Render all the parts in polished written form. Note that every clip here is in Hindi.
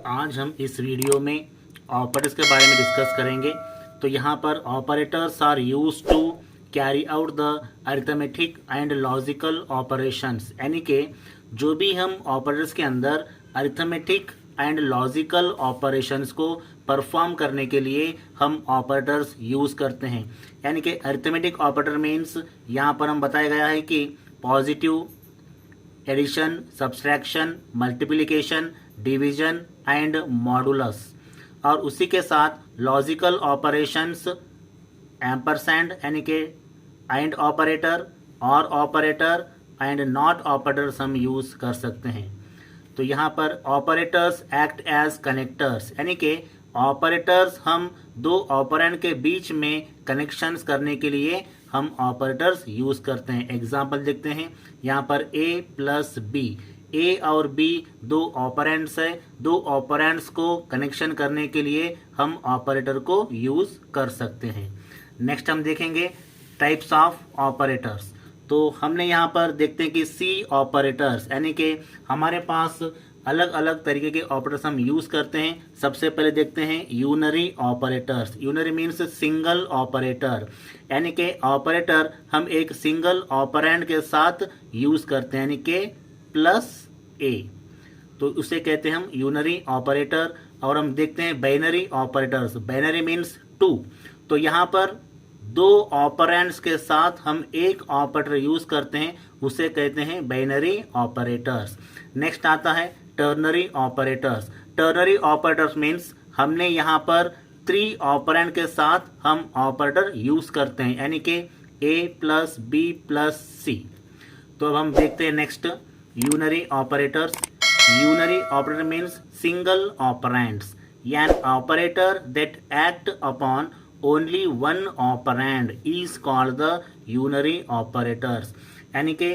आज हम इस वीडियो में ऑपरेटर्स के बारे में डिस्कस करेंगे। तो यहाँ पर operators are use to carry out the arithmetic and logical operations, यानी कि जो भी हम ऑपरेटर्स के अंदर अरिथमेटिक एंड लॉजिकल ऑपरेशंस को परफॉर्म करने के लिए हम ऑपरेटर्स यूज करते हैं। यानी कि अरिथमेटिक ऑपरेटर मीन्स यहाँ पर हम बताया गया है कि positive, addition, subtraction, multiplication, division and modulus, और उसी के साथ लॉजिकल ऑपरेशंस एम्परसैंड यानी कि and operator, or operator and not operators हम यूज कर सकते हैं। तो यहाँ पर ऑपरेटर्स एक्ट एज कनेक्टर्स, यानी कि ऑपरेटर्स हम दो ऑपरेंड के बीच में कनेक्शंस करने के लिए हम ऑपरेटर्स यूज करते हैं। एग्जाम्पल देखते हैं यहाँ पर a प्लस बी, ए और बी दो ऑपरेंड्स है, दो ऑपरेंड्स को कनेक्शन करने के लिए हम ऑपरेटर को यूज कर सकते हैं। नेक्स्ट हम देखेंगे टाइप्स ऑफ ऑपरेटर्स। तो हमने यहाँ पर देखते हैं कि सी ऑपरेटर्स, यानी कि हमारे पास अलग अलग तरीके के ऑपरेटर्स हम यूज करते हैं। सबसे पहले देखते हैं unary operators. Unary means single operator, यानी कि ऑपरेटर हम एक सिंगल ऑपरेंड के साथ यूज करते हैं, यानी कि प्लस ए, तो उसे कहते हैं हम यूनरी ऑपरेटर। और हम देखते हैं binary operators. Binary means two, तो यहाँ पर दो ऑपरेंड्स के साथ हम एक ऑपरेटर यूज करते हैं, उसे कहते हैं बाइनरी ऑपरेटर्स। नेक्स्ट आता है ternary operators. Ternary operators means हमने यहाँ पर थ्री ऑपरेंड के साथ हम ऑपरेटर यूज करते हैं, यानी कि a plus b plus c. तो अब हम देखते हैं next unary operators. Unary operator means single operands, an operator that act upon only one operand is called the unary operators, यानी कि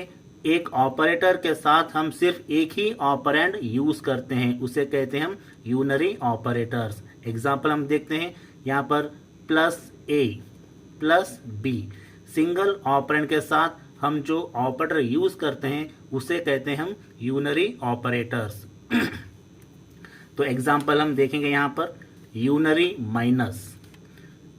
एक ऑपरेटर के साथ हम सिर्फ एक ही ऑपरेंड यूज करते हैं, उसे कहते हैं हम यूनरी ऑपरेटर्स। एग्जाम्पल हम देखते हैं यहाँ पर प्लस ए प्लस बी, सिंगल ऑपरेंड के साथ हम जो ऑपरेटर यूज करते हैं उसे कहते हैं हम यूनरी ऑपरेटर्स। तो एग्जाम्पल हम देखेंगे यहाँ पर unary minus,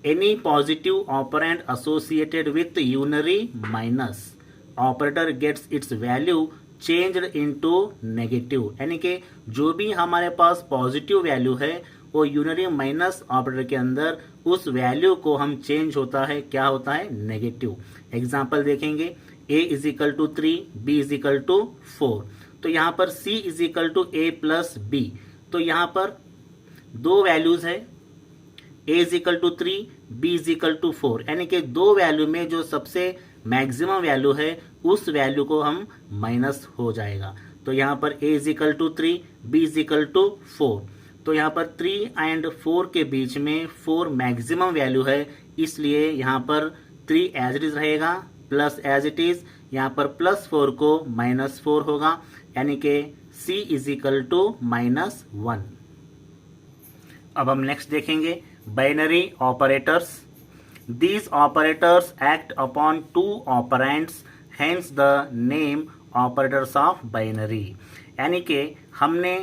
any positive operand associated with unary minus operator gets its value changed into negative, यानी कि जो भी हमारे पास पॉजिटिव वैल्यू है वो यूनरी माइनस ऑपरेटर के अंदर उस वैल्यू को हम चेंज होता है, क्या होता है, नेगेटिव। एग्जाम्पल देखेंगे a is equal to 3, b is equal to 4। तो यहाँ पर c is equal to a plus b, तो यहाँ पर दो वैल्यूज है, a is equal to 3, b is equal to 4, यानी कि दो वैल्यू में जो सबसे मैक्सिमम वैल्यू है उस वैल्यू को हम माइनस हो जाएगा। तो यहाँ पर a is equal to 3, b is equal to 4, तो यहाँ पर 3 एंड 4 के बीच में 4 मैक्सिमम वैल्यू है, इसलिए यहाँ पर 3 एज इट इज रहेगा प्लस एज इट इज, यहाँ पर प्लस 4 को माइनस 4 होगा, यानी कि c इज इक्वल टू -1। अब हम नेक्स्ट देखेंगे binary operators. These operators act upon two operands, hence the name operators of binary, यानी कि हमने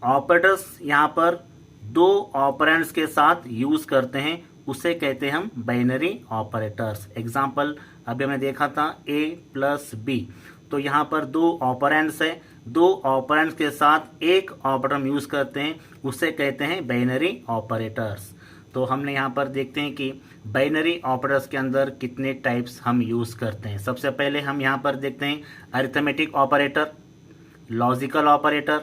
ऑपरेटर्स यहाँ पर दो ऑपरेंड्स के साथ यूज करते हैं, उसे कहते हैं हम बाइनरी ऑपरेटर्स। एग्जाम्पल अभी हमने देखा था a प्लस बी, तो यहाँ पर दो ऑपरेंड्स है, दो ऑपरेंड्स के साथ एक ऑपरेटर हम यूज करते हैं, उसे कहते हैं बाइनरी ऑपरेटर्स। तो हमने यहाँ पर देखते हैं कि बाइनरी ऑपरेटर्स के अंदर कितने टाइप्स हम यूज करते हैं। सबसे पहले हम यहाँ पर देखते हैं arithmetic operator, logical operator,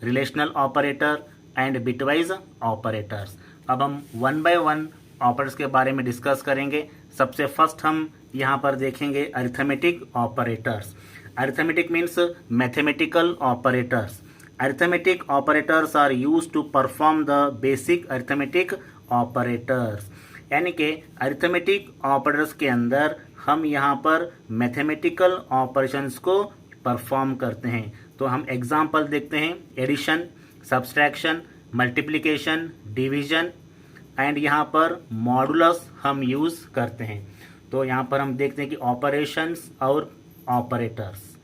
relational operator and bitwise operators. अब हम वन बाय वन ऑपरेटर्स के बारे में डिस्कस करेंगे। सबसे फर्स्ट हम यहाँ पर देखेंगे arithmetic operators. Arithmetic means mathematical operators. Arithmetic operators are used to perform the basic arithmetic operators, यानी कि अरिथमेटिक ऑपरेटर्स के अंदर हम यहाँ पर मैथमेटिकल ऑपरेशंस को परफॉर्म करते हैं। तो हम एग्जाम्पल देखते हैं addition, subtraction, multiplication, division and यहाँ पर मॉडुलस हम यूज करते हैं। तो यहाँ पर हम देखते हैं कि ऑपरेशंस और ऑपरेटर्स।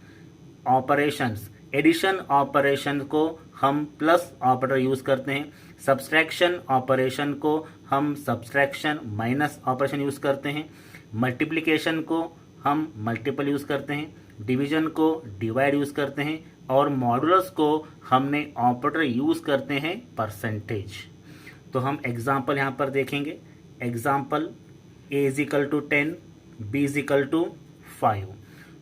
ऑपरेशंस, एडिशन ऑपरेशन को हम प्लस ऑपरेटर यूज़ करते हैं, सब्सट्रैक्शन ऑपरेशन को हम सब्सट्रैक्शन माइनस ऑपरेशन यूज़ करते हैं, मल्टीप्लिकेशन को हम मल्टीपल यूज़ करते हैं, डिवीजन को डिवाइड यूज़ करते हैं, और मॉडुलस को हमने ऑपरेटर यूज़ करते हैं परसेंटेज। तो हम एग्जाम्पल यहाँ पर देखेंगे। Example a is equal to 10, b is equal to 5।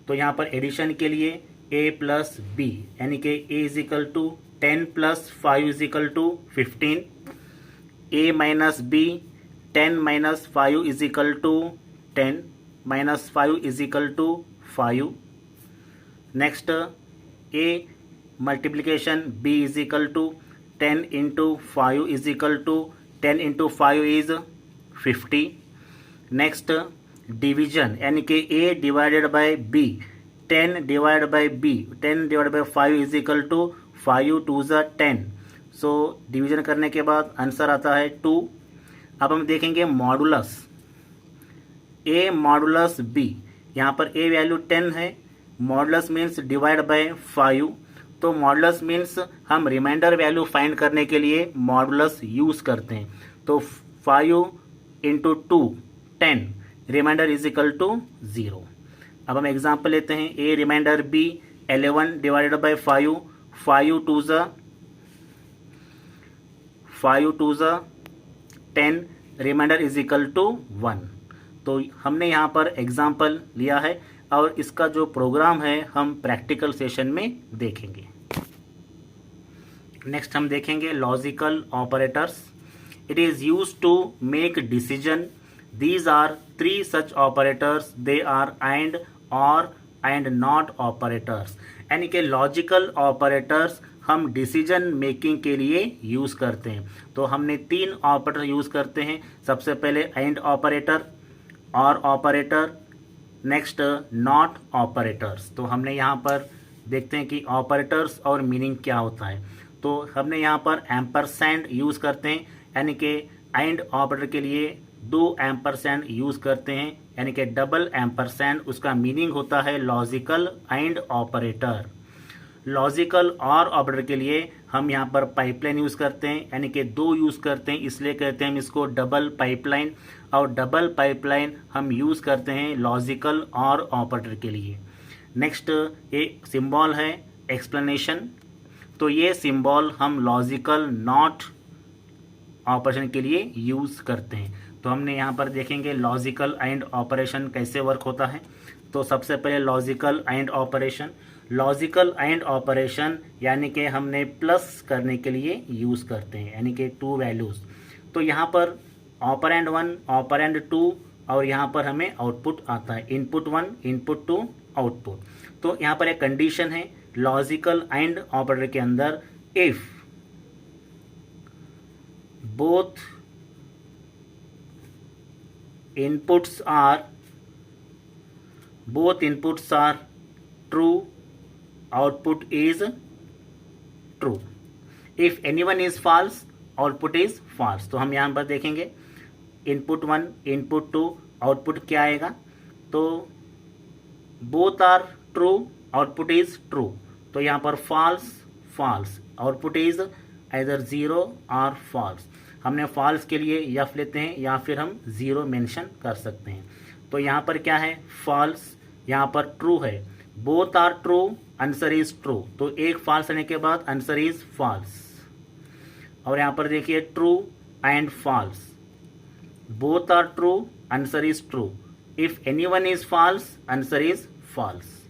तो यहाँ पर एडिशन के लिए a प्लस b यानी कि a is equal to 10 plus 5 is equal to 15, a minus b 10 minus 5 is equal to 10 minus 5 is equal to 5। Next a multiplication b is equal to 10 into 5 is equal to 10 into 5 is 50। Next division यानी कि a divided by b 10 divide by b 10 divide by 5 is equal to 5 twos 10। So division करने के बाद आंसर आता है 2। अब हम देखेंगे मॉडुलस a मॉडुलस b। यहाँ पर a वैल्यू 10 है, मॉडुलस मीन्स डिवाइड बाय 5। तो मॉडुलस मीन्स हम रिमाइंडर वैल्यू फाइंड करने के लिए मॉडुलस यूज करते हैं। तो 5 into 2 10, reminder is equal to 0। अब हम एग्जांपल लेते हैं। a reminder b 11 divided by 5, 5 twos 10, reminder is equal to 1। तो हमने यहाँ पर एग्जांपल लिया है और इसका जो प्रोग्राम है हम प्रैक्टिकल सेशन में देखेंगे। नेक्स्ट हम देखेंगे logical operators. It is used to make decision. These are 3 such operators. They are and, or and not operators. यानी कि लॉजिकल ऑपरेटर्स हम डिसीजन मेकिंग के लिए यूज करते हैं। तो हमने 3 ऑपरेटर यूज करते हैं। सबसे पहले and operator, or operator, next not operators. तो हमने यहाँ पर देखते हैं कि ऑपरेटर्स और मीनिंग क्या होता है। तो हमने यहाँ पर एम्परसैंड यूज़ करते हैं, यानी कि एंड ऑपरेटर के लिए 2 एम्परसैंड यूज़ करते हैं, यानी कि डबल एम्परसैंड। उसका मीनिंग होता है लॉजिकल एंड ऑपरेटर। लॉजिकल और ऑपरेटर के लिए हम यहाँ पर पाइपलाइन यूज़ करते हैं, यानी कि 2 यूज़ करते हैं, इसलिए कहते हैं हम इसको डबल पाइपलाइन। और डबल पाइपलाइन हम यूज़ करते हैं लॉजिकल और ऑपरेटर के लिए। नेक्स्ट ये सिंबल है एक्सप्लेनेशन। तो ये सिंबल हम लॉजिकल नॉट ऑपरेशन के लिए यूज़ करते हैं। तो हमने यहाँ पर देखेंगे लॉजिकल एंड ऑपरेशन कैसे वर्क होता है। तो सबसे पहले logical and operation. Logical and operation यानी कि हमने प्लस करने के लिए यूज़ करते हैं, यानी कि 2 वैल्यूज़। तो यहाँ पर ऑपरेंड 1, ऑपरेंड 2, और यहाँ पर हमें आउटपुट आता है इनपुट 1, इनपुट 2, आउटपुट। तो यहाँ पर एक कंडीशन है लॉजिकल एंड ऑपरेटर के अंदर, if both inputs are true, output is true. If anyone is false, output is false. तो हम यहाँ पर देखेंगे इनपुट 1, इनपुट 2, आउटपुट क्या आएगा। तो both are true, output is true. तो यहाँ पर false, false, output is either 0 or false. हमने फॉल्स के लिए यफ लेते हैं या फिर हम 0 मेंशन कर सकते हैं। तो यहाँ पर क्या है, फॉल्स, यहाँ पर ट्रू है। Both are true, answer is true. तो एक फॉल्स आने के बाद आंसर इज फॉल्स। और यहाँ पर देखिए true and false, both are true, answer is true. If anyone is false, answer is false.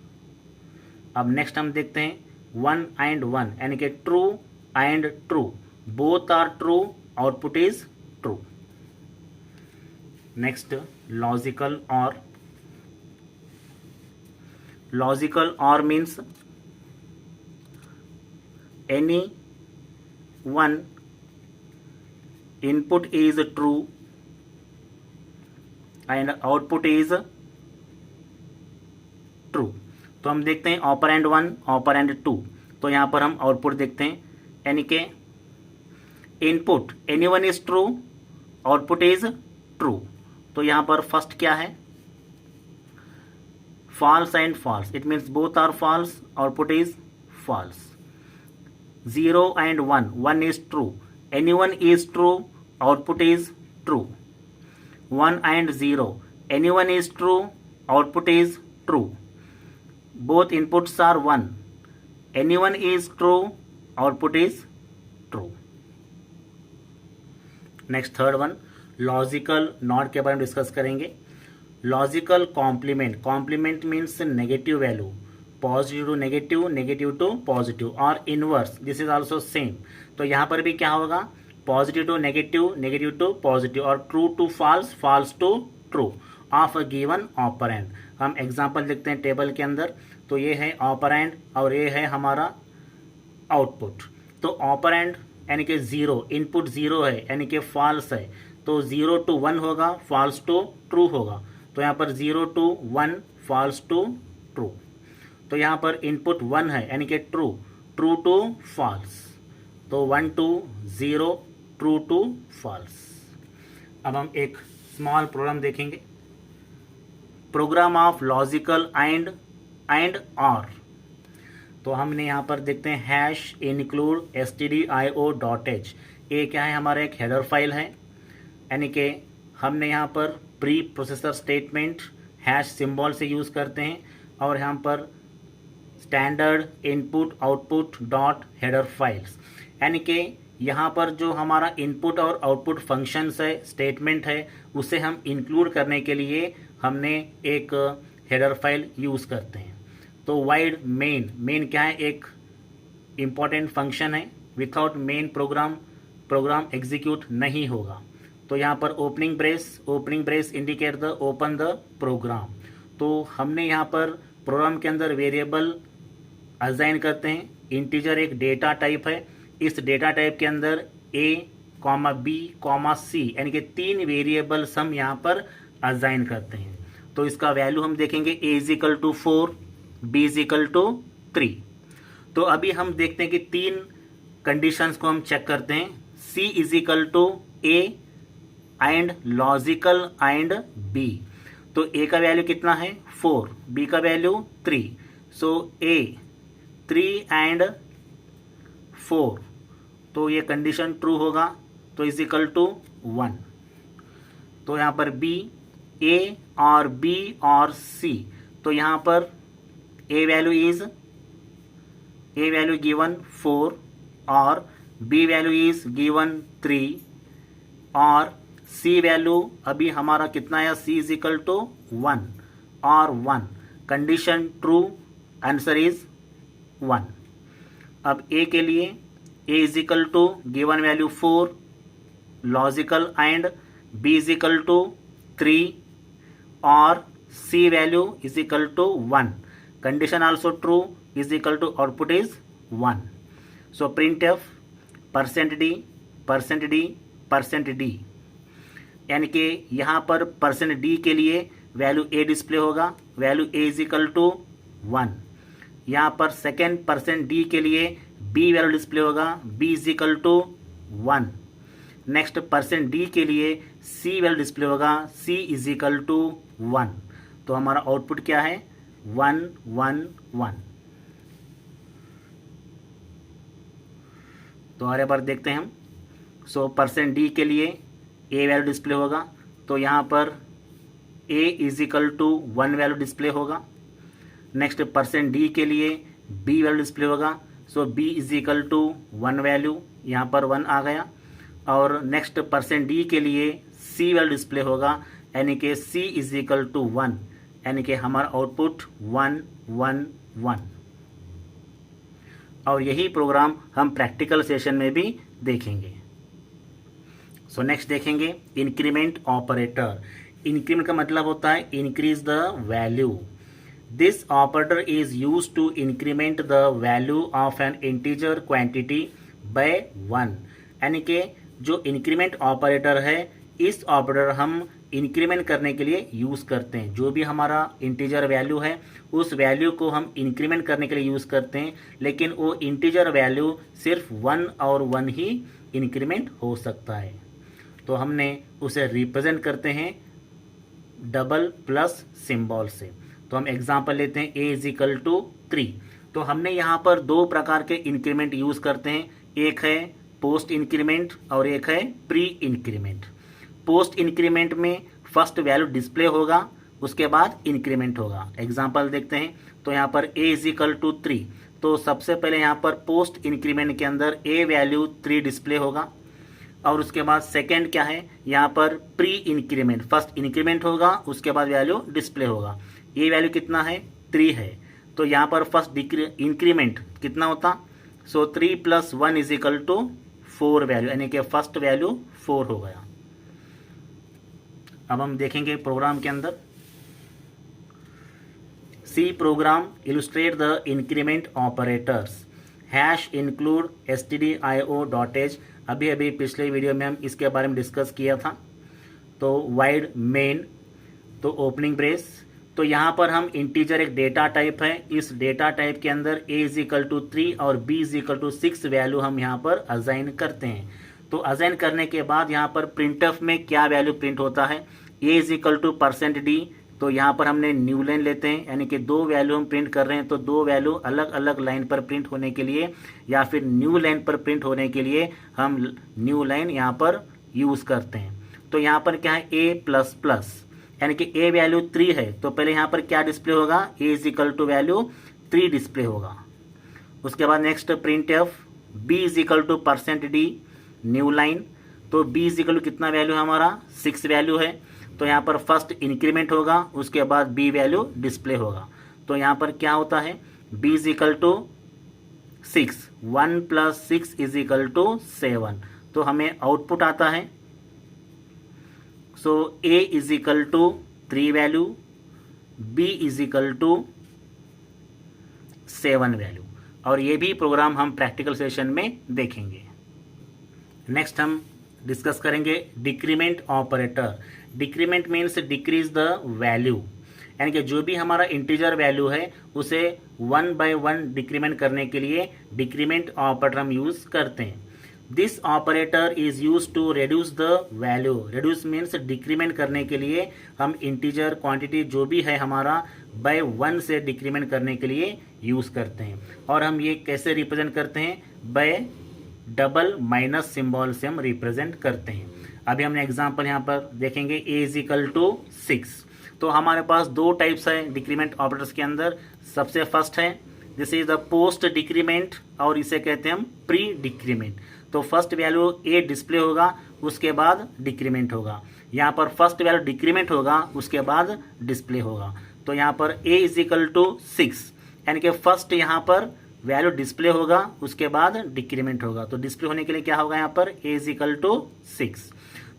अब नेक्स्ट हम देखते हैं 1 एंड 1, यानी कि true and true, both are true, output is true. Next logical or. Logical or means any one input is true and output is true. तो हम देखते हैं ऑपरेंड 1, ऑपरेंड 2। तो यहाँ पर हम आउटपुट देखते हैं, यानी कि input anyone is true, output is true. तो यहाँ पर फर्स्ट क्या है, false and false, it means both are false, output is false. 0 and 1, 1 is true, anyone is true, output is true. 1 and 0, anyone is true, output is true. Both inputs are 1, anyone is true, output is true. Next third one, logical not के बारे में डिस्कस करेंगे. Logical complement, complement means negative value, positive to negative, negative to positive, और inverse this is also same. तो यहाँ पर भी क्या होगा, positive to negative, negative to positive, और true to false, false to true of a given operand. हम एग्जाम्पल देखते हैं टेबल के अंदर. तो ये है ऑपरेंड और ये है हमारा आउटपुट. तो ऑपरेंड यानी कि 0, इनपुट 0 है यानी कि फॉल्स है, तो 0 to 1 होगा, फॉल्स टू ट्रू होगा. तो यहाँ पर 0 to 1, फॉल्स टू ट्रू. तो यहाँ पर इनपुट 1 है यानी कि ट्रू, ट्रू टू फॉल्स. तो 1 to 0, ट्रू टू फॉल्स. अब हम एक स्मॉल प्रोग्राम देखेंगे. प्रोग्राम ऑफ लॉजिकल एंड और. तो हमने यहाँ पर देखते हैं हैश इंक्लूड stdio.h. ये क्या है, हमारा एक हेडर फाइल है, यानी कि हमने यहाँ पर pre processor statement hash symbol से यूज़ करते हैं, और यहाँ पर standard input output dot header files, यानी कि यहाँ पर जो हमारा इनपुट और आउटपुट फंक्शंस है, स्टेटमेंट है, उसे हम इंक्लूड करने के लिए हमने एक हेडर फाइल यूज़ करते हैं. तो वाइड मेन क्या है, एक इम्पॉर्टेंट फंक्शन है. विथआउट मेन प्रोग्राम एग्जीक्यूट नहीं होगा. तो यहाँ पर opening brace indicate the open the program. तो हमने यहाँ पर प्रोग्राम के अंदर वेरिएबल असाइन करते हैं. इंटीजर एक डेटा टाइप है. इस डेटा टाइप के अंदर a, b, c यानी कि 3 वेरिएबल्स हम यहाँ पर असाइन करते हैं. तो इसका वैल्यू हम देखेंगे, a is equal to 4, b is equal to 3. तो अभी हम देखते हैं कि 3 कंडीशंस को हम चेक करते हैं. c is equal to a and logical and b. तो a का वैल्यू कितना है, 4, b का वैल्यू 3. सो a 3 एंड 4, तो ये कंडीशन ट्रू होगा. तो इज इक्वल टू 1. तो यहाँ पर b, a और b और c. तो यहाँ पर a वैल्यू गिवन 4 और b वैल्यू इज गिवन 3 और c वैल्यू अभी हमारा कितना है, c इज इक्वल टू 1 और 1. Condition true, answer is 1. अब a के लिए a is equal to given value 4, logical and b is equal to 3 और c value is equal to 1. Condition also true, is equal to output is 1. So printf %d यानी कि यहाँ पर %d के लिए वैल्यू a डिस्प्ले होगा, value a is equal to 1. यहाँ पर सेकेंड %d के लिए b वैल्यू डिस्प्ले होगा, b is equal to 1. Next %d के लिए c वैल्यू डिस्प्ले होगा, c इज इक्वल टू 1. तो हमारा आउटपुट क्या है, 1 1 1. तो हर बार देखते हैं हम. सो %d के लिए a वैल्यू डिस्प्ले होगा, तो यहाँ पर a is equal to 1 value display होगा. नेक्स्ट %d के लिए b वैल्यू डिस्प्ले होगा, so b is equal to 1 value, यहाँ पर 1 आ गया. और नेक्स्ट %d के लिए c वैल्यू डिस्प्ले होगा, यानी कि c इज इक्वल टू 1, यानी कि हमारा आउटपुट 1 1 1. और यही प्रोग्राम हम प्रैक्टिकल सेशन में भी देखेंगे. सो नेक्स्ट देखेंगे इंक्रीमेंट ऑपरेटर. इंक्रीमेंट का मतलब होता है increase the value. This operator is used to increment the value of an integer quantity by 1. यानी कि जो इंक्रीमेंट ऑपरेटर है, इस ऑपरेटर हम इंक्रीमेंट करने के लिए यूज़ करते हैं. जो भी हमारा इंटीजर वैल्यू है, उस वैल्यू को हम इंक्रीमेंट करने के लिए यूज़ करते हैं, लेकिन वो इंटीजर वैल्यू सिर्फ 1 और 1 ही इंक्रीमेंट हो सकता है. तो हमने उसे रिप्रेजेंट करते हैं डबल प्लस सिंबल से. तो हम एग्जांपल लेते हैं, a इज इक्वल टू 3. तो हमने यहाँ पर दो प्रकार के इंक्रीमेंट यूज करते हैं, एक है पोस्ट इंक्रीमेंट और एक है प्री इंक्रीमेंट। पोस्ट इंक्रीमेंट में फर्स्ट वैल्यू डिस्प्ले होगा, उसके बाद इंक्रीमेंट होगा। एग्जांपल देखते हैं, तो यहाँ पर a इज इक्वल टू 3, तो सबसे पहले यहाँ पर पोस्ट इंक्रीमेंट के अंदर a वैल्यू 3 डिस्प्ले होगा, और उसके बाद सेकेंड क्या है, यहाँ पर प्री इंक्रीमेंट, फर्स्ट इंक्रीमेंट होगा, उसके बाद वैल्यू डिस्प्ले होगा। ये वैल्यू कितना है, 3 है, तो यहाँ पर फर्स्ट इंक्रीमेंट कितना होता, so 3 plus 1 is equal to 4 value, यानी कि फर्स्ट वैल्यू 4 हो गया। अब हम देखेंगे प्रोग्राम के अंदर, C program illustrate the increment operators, hash include stdio.h। अभी अभी पिछले वीडियो में हम इसके बारे में डिस्कस किया था। तो वाइड मेन, तो ओपनिंग ब्रेस, तो यहाँ पर हम इंटीजर एक डेटा टाइप है, इस डेटा टाइप के अंदर a इज इक्वल टू 3 और b is equal to 6 value हम यहाँ पर असाइन करते हैं। तो असाइन करने के बाद यहाँ पर प्रिंटफ में क्या वैल्यू प्रिंट होता है, a is equal to %d, तो यहाँ पर हमने न्यू लाइन लेते हैं, यानी कि दो वैल्यू हम प्रिंट कर रहे हैं, तो दो वैल्यू अलग अलग लाइन पर प्रिंट होने के लिए या फिर न्यू लाइन पर प्रिंट होने के लिए हम न्यू लाइन यहाँ पर यूज़ करते हैं। तो यहाँ पर क्या है, a प्लस प्लस, यानी कि a वैल्यू 3 है, तो पहले यहाँ पर क्या डिस्प्ले होगा, a is equal to value 3 display होगा। उसके बाद next printf, b is equal to %d, new line, तो b इज इक्वल टू कितना वैल्यू है हमारा, 6 वैल्यू है, तो यहाँ पर फर्स्ट इंक्रीमेंट होगा, उसके बाद b वैल्यू डिस्प्ले होगा। तो यहाँ पर क्या होता है, b is equal to 6, 1 plus 6 is equal to 7, तो हमें आउटपुट आता है, so a is equal to 3 value, b is equal to 7 value, और ये भी प्रोग्राम हम प्रैक्टिकल सेशन में देखेंगे। नेक्स्ट हम डिस्कस करेंगे decrement operator. Decrement means decrease the value, यानी कि जो भी हमारा इंटीजर वैल्यू है उसे 1 बाय 1 डिक्रीमेंट करने के लिए डिक्रीमेंट ऑपरेटर हम यूज करते हैं। This operator is use to reduce the value. Reduce means decrement करने के लिए हम इंटीजर क्वांटिटी जो भी है हमारा बाय 1 से डिक्रीमेंट करने के लिए यूज करते हैं। और हम ये कैसे रिप्रेजेंट करते हैं, बाय डबल माइनस सिंबल से हम रिप्रेजेंट करते हैं। अभी हमने एग्जांपल यहाँ पर देखेंगे, a इज इक्वल टू 6, तो हमारे पास दो टाइप्स है डिक्रीमेंट ऑपरेटर्स के अंदर। सबसे फर्स्ट है this is the post decrement, और इसे कहते हैं हम प्री डिक्रीमेंट। तो फर्स्ट वैल्यू a डिस्प्ले होगा, उसके बाद डिक्रीमेंट होगा। यहाँ पर फर्स्ट वैल्यू डिक्रीमेंट होगा, उसके बाद डिस्प्ले होगा। तो यहाँ पर a इज इक्वल टू 6, यानी कि फर्स्ट यहाँ पर वैल्यू डिस्प्ले होगा, उसके बाद डिक्रीमेंट होगा। तो डिस्प्ले होने के लिए क्या होगा, यहाँ पर a इज इक्वल टू 6,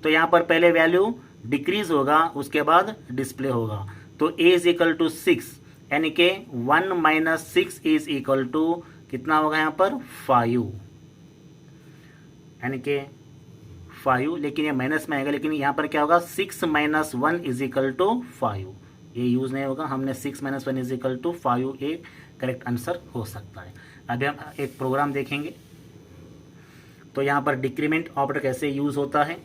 तो यहाँ पर पहले वैल्यू डिक्रीज होगा, उसके बाद डिस्प्ले होगा। तो a इज इक्वल टू 6, यानी कि 1 माइनस 6 इज इक्वल टू कितना होगा यहाँ पर 5, यानी कि 5, लेकिन ये माइनस में आएगा, लेकिन यहाँ पर क्या होगा 6 माइनस 1 इज इक्वल टू 5, ये यूज नहीं होगा, हमने 6 माइनस 1 इज इक्वल टू 5 एक करेक्ट आंसर हो सकता है। अभी हम एक प्रोग्राम देखेंगे, तो यहाँ पर डिक्रीमेंट ऑपरेटर कैसे यूज होता है।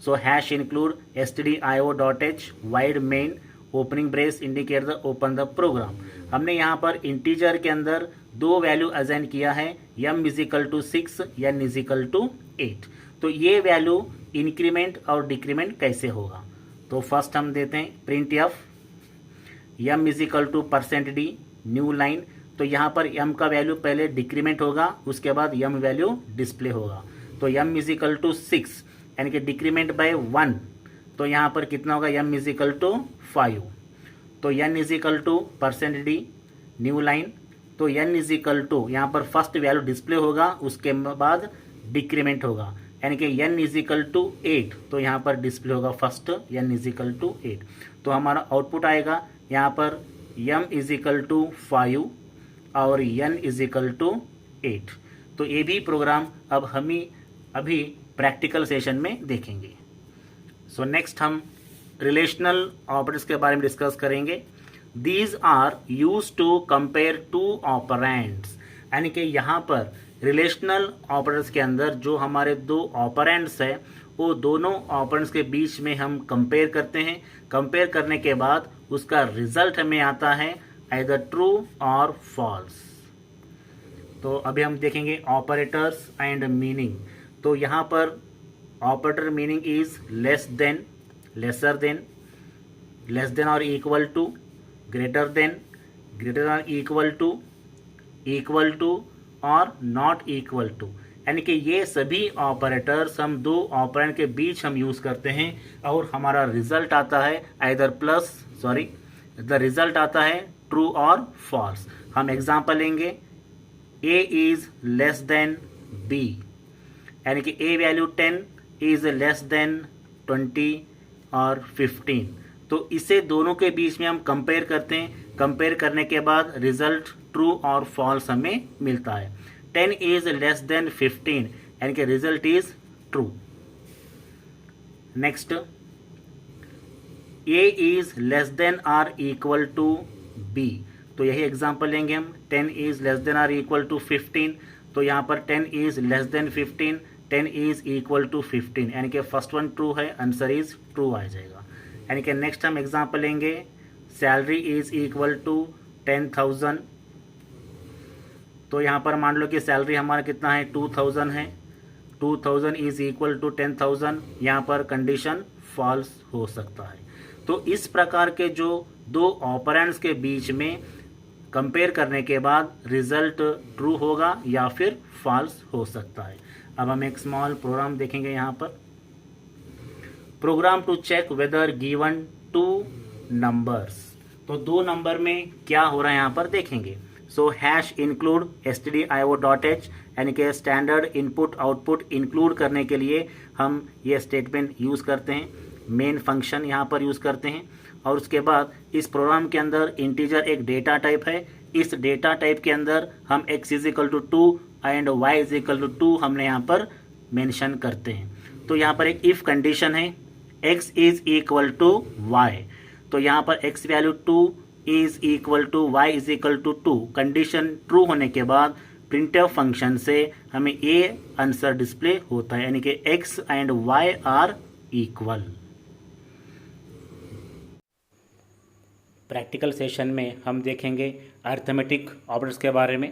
So hash include stdio.h, void main, opening brace indicate the open the program. हमने यहाँ पर इंटीजर के अंदर दो वैल्यू असाइन किया है, m is equal to 6, n is equal to 8। तो ये वैल्यू इंक्रीमेंट और डिक्रीमेंट कैसे होगा, तो फर्स्ट हम देते हैं printf, m is equal to %d, new line, तो यहाँ पर m का वैल्यू पहले डिक्रीमेंट होगा, उसके बाद m वैल्यू डिस्प्ले होगा। तो m इज इक्वल टू 6, यानी कि डिक्रीमेंट बाय 1, तो यहाँ पर कितना होगा, m इज इक्वल टू 5, तो n is equal to %d, new line, तो n इज इक्वल टू यहाँ पर फर्स्ट वैल्यू डिस्प्ले होगा, उसके बाद डिक्रीमेंट होगा, यानी कि n इज इक्वल टू 8, तो यहाँ पर डिस्प्ले होगा first n is equal to 8। तो हमारा आउटपुट आएगा यहाँ पर m इज इक्वल टू 5 और n इज इक्वल टू 8। तो ये भी प्रोग्राम अब हम अभी प्रैक्टिकल सेशन में देखेंगे। सो नेक्स्ट हम रिलेशनल ऑपरेटर्स के बारे में डिस्कस करेंगे। These are use to compare two operands, यानी कि यहाँ पर रिलेशनल ऑपरेटर्स के अंदर जो हमारे दो ऑपरेंड्स है वो दोनों ऑपरेंड्स के बीच में हम कंपेयर करते हैं। कंपेयर करने के बाद उसका रिजल्ट हमें आता है either ट्रू और फॉल्स। तो अभी हम देखेंगे ऑपरेटर्स एंड मीनिंग। तो यहाँ पर operator meaning is less than, lesser than, less than or equal to, greater than, greater or equal to और नॉट इक्वल टू। यानी कि ये सभी ऑपरेटर्स हम दो ऑपरेंड के बीच हम यूज़ करते हैं और हमारा रिजल्ट आता है आइदर द रिजल्ट आता है ट्रू और फॉल्स। हम एग्जांपल लेंगे, a is less then b, यानी कि a value 10 is less then 20 और 15। तो इसे दोनों के बीच में हम कंपेयर करते हैं, कंपेयर करने के बाद रिजल्ट ट्रू और फॉल्स हमें मिलता है। 10 इज लेस देन 15 यानी कि result is true. Next, a is less than or equal to b। तो यही एग्जांपल लेंगे हम, 10 is less than or equal to 15। तो यहाँ पर 10 is less than 15, 10 is equal to 15 यानी कि फर्स्ट वन ट्रू है, आंसर इज ट्रू आ जाएगा। यानी कि नेक्स्ट हम एग्जांपल लेंगे, सैलरी इज इक्वल टू 10,000। तो यहाँ पर मान लो कि सैलरी हमारा कितना है, 2,000 है, 2,000 इज इक्वल टू 10,000, यहाँ पर कंडीशन फॉल्स हो सकता है। तो इस प्रकार के जो दो ऑपरेंड्स के बीच में कंपेयर करने के बाद रिजल्ट ट्रू होगा या फिर फॉल्स हो सकता है। अब हम एक स्मॉल प्रोग्राम देखेंगे यहाँ पर, program to check whether given two numbers. तो दो नंबर में क्या हो रहा है यहाँ पर देखेंगे। सो हैश इंक्लूड stdio.h यानी कि स्टैंडर्ड इनपुट आउटपुट इंक्लूड करने के लिए हम ये स्टेटमेंट यूज़ करते हैं, मेन फंक्शन यहाँ पर यूज़ करते हैं। और उसके बाद इस प्रोग्राम के अंदर इंटीजर एक डेटा टाइप है, इस डेटा टाइप के अंदर हम x is equal to 2 and y is equal to 2 हमने यहाँ पर मेंशन करते हैं। तो यहाँ पर एक इफ कंडीशन है, x is equal to y। तो यहाँ पर x value 2 is equal to y is equal to 2। Condition true होने के बाद प्रिंटफ फंक्शन से हमें a आंसर डिस्प्ले होता है, यानी कि x and y are equal. Practical session में हम देखेंगे अरिथमेटिक ऑपरेटर्स के बारे में।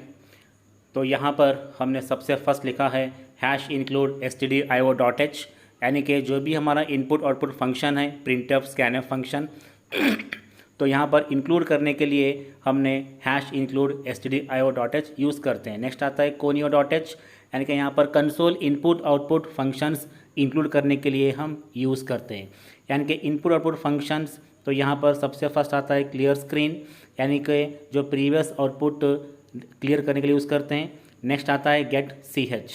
तो यहाँ पर हमने सबसे फर्स्ट लिखा है हैश इंक्लूड stdio.h यानी कि जो भी हमारा इनपुट आउटपुट फंक्शन है, प्रिंटफ स्कैनफ फंक्शन तो यहाँ पर इंक्लूड करने के लिए हमने हैश इंक्लूड stdio.h यूज़ करते हैं। नेक्स्ट आता है conio.h यानी कि यहाँ पर console input output functions include करने के लिए हम यूज़ करते हैं। यानी कि इनपुट आउटपुट फंक्शंस, तो यहाँ पर सबसे फर्स्ट आता है क्लियर स्क्रीन यानी कि जो प्रीवियस आउटपुट क्लियर करने के लिए यूज़ करते हैं। नेक्स्ट आता है गेट ch,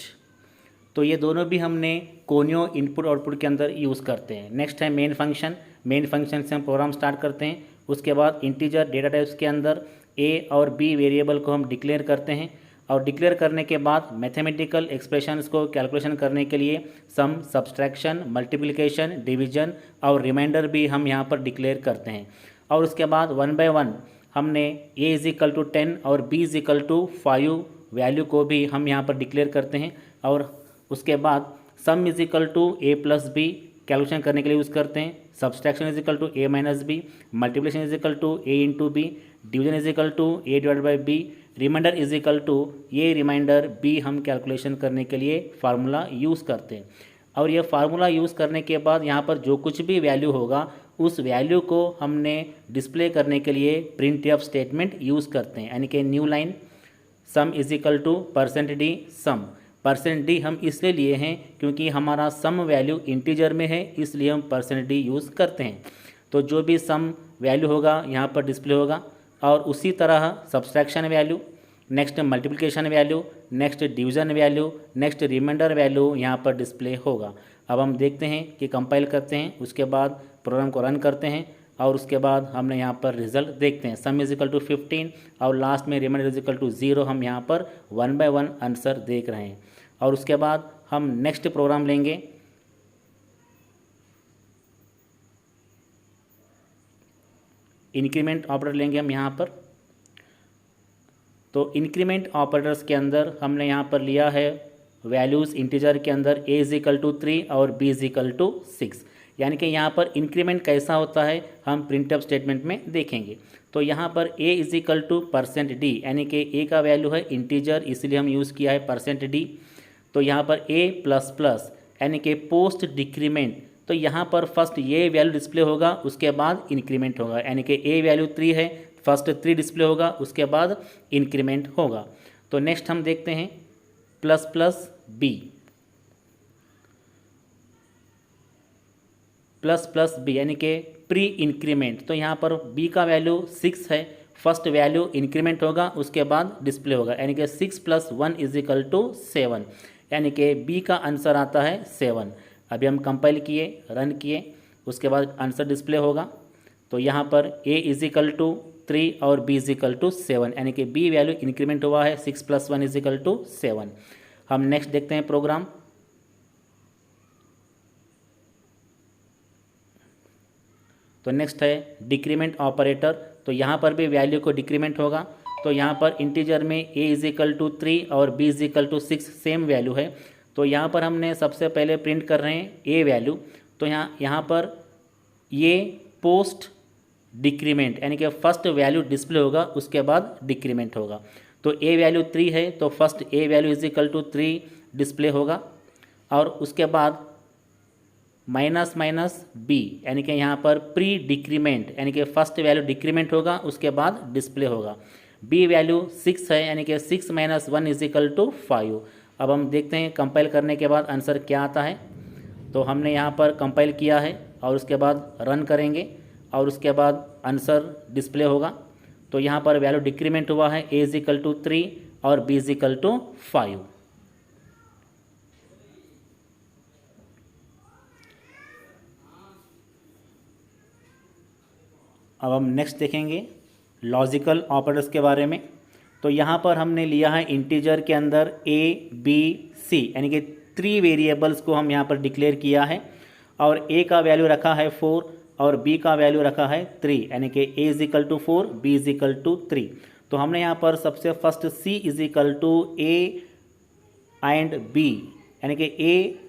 तो ये दोनों भी हमने कोनियो इनपुट आउटपुट के अंदर यूज़ करते हैं। नेक्स्ट है मेन फंक्शन, मेन फंक्शन से हम प्रोग्राम स्टार्ट करते हैं। उसके बाद इंटीजर डेटा टाइप्स के अंदर a और b वेरिएबल को हम डिक्लेयर करते हैं और डिक्लेयर करने के बाद मैथमेटिकल एक्सप्रेशंस को कैलकुलेशन करने के लिए सम, सब्सट्रैक्शन, मल्टीप्लिकेशन, डिवीजन और रिमाइंडर भी हम यहाँ पर डिक्लेयर करते हैं। और उसके बाद 1 बाय 1 हमने a इज इक्वल टू 10 और b is equal to 5 value को भी हम यहाँ पर डिक्लेयर करते हैं। और उसके बाद sum is equal to a plus B calculation करने के लिए यूज़ करते हैं, subtraction is equal to a minus B, multiplication is equal to a into B, division is equal to a divide by B, remainder is equal to ये रिमाइंडर बी हम कैलकुलेशन करने के लिए फार्मूला यूज़ करते हैं। और ये फार्मूला यूज़ करने के बाद यहाँ पर जो कुछ भी वैल्यू होगा उस वैल्यू को हमने डिस्प्ले करने के लिए प्रिंटफ स्टेटमेंट यूज़ करते हैं। यानी कि new line sum is equal to %d sum. %d हम इसलिए लिए हैं क्योंकि हमारा सम वैल्यू इंटीजर में है, इसलिए हम %d यूज़ करते हैं। तो जो भी सम वैल्यू होगा यहाँ पर डिस्प्ले होगा। और उसी तरह subtraction value, next multiplication value, next division value, next remainder value यहाँ पर डिस्प्ले होगा। अब हम देखते हैं कि कंपाइल करते हैं, उसके बाद प्रोग्राम को रन करते हैं और उसके बाद हमने यहाँ पर रिजल्ट देखते हैं। सम इज इक्वल टू 15 और लास्ट में रिमाइंडर इज इक्वल टू 0 हम यहाँ पर 1 बाय 1 आंसर देख रहे हैं। और उसके बाद हम नेक्स्ट प्रोग्राम लेंगे, इंक्रीमेंट ऑपरेटर लेंगे हम यहाँ पर। तो इंक्रीमेंट ऑपरेटर्स के अंदर हमने यहाँ पर लिया है वैल्यूज़ इंटीजर के अंदर a इज इक्वल टू 3 और b इज इक्वल टू 6। यानी कि यहाँ पर इंक्रीमेंट कैसा होता है हम प्रिंटअप स्टेटमेंट में देखेंगे। तो यहाँ पर a is equal to %d, यानी कि a का वैल्यू है इंटीजर, इसलिए हम यूज़ किया है %d। तो यहाँ पर a प्लस प्लस यानी कि पोस्ट डिक्रीमेंट, तो यहाँ पर फर्स्ट ये वैल्यू डिस्प्ले होगा, उसके बाद इंक्रीमेंट होगा, यानी कि a वैल्यू 3 है, फर्स्ट 3 डिस्प्ले होगा, उसके बाद इंक्रीमेंट होगा। तो नेक्स्ट हम देखते हैं plus plus b, plus plus B यानी कि प्री इंक्रीमेंट। तो यहाँ पर b का वैल्यू 6 है, फर्स्ट वैल्यू इंक्रीमेंट होगा, उसके बाद डिस्प्ले होगा, यानी कि 6 + 1 = 7, यानी कि b का आंसर आता है 7। अभी हम कंपाइल किए, रन किए, उसके बाद आंसर डिस्प्ले होगा। तो यहाँ पर a = 3 और b = 7, यानी कि b वैल्यू इंक्रीमेंट हुआ है, 6 + 1 = 7। हम नेक्स्ट देखते हैं प्रोग्राम। तो नेक्स्ट है डिक्रीमेंट ऑपरेटर। तो यहाँ पर भी वैल्यू को डिक्रीमेंट होगा। तो यहाँ पर इंटीजर में a = 3 और b = 6 सेम वैल्यू है। तो यहाँ पर हमने सबसे पहले प्रिंट कर रहे हैं a वैल्यू। तो यहाँ पर ये पोस्ट डिक्रीमेंट यानी कि फर्स्ट वैल्यू डिस्प्ले होगा, उसके बाद डिक्रीमेंट होगा। तो a वैल्यू 3 है, तो फर्स्ट a वैल्यू = 3 डिस्प्ले होगा, और उसके बाद माइनस माइनस b यानी कि यहाँ पर प्री डिक्रीमेंट यानी कि फर्स्ट वैल्यू डिक्रीमेंट होगा, उसके बाद डिस्प्ले होगा। b वैल्यू 6 है, यानी कि 6 - 1 = 5। अब हम देखते हैं कंपाइल करने के बाद आंसर क्या आता है। तो हमने यहाँ पर कंपाइल किया है और उसके बाद रन करेंगे और उसके बाद आंसर डिस्प्ले होगा। तो यहाँ पर वैल्यू डिक्रीमेंट हुआ है, a = 3 और b = 5। अब हम नेक्स्ट देखेंगे लॉजिकल ऑपरेटर्स के बारे में। तो यहाँ पर हमने लिया है इंटीजर के अंदर a b c यानी कि 3 वेरिएबल्स को हम यहाँ पर डिक्लेयर किया है, और a का वैल्यू रखा है 4 और b का वैल्यू रखा है 3, यानी कि a = 4 b = 3। तो हमने यहाँ पर सबसे first c = a and b यानी कि a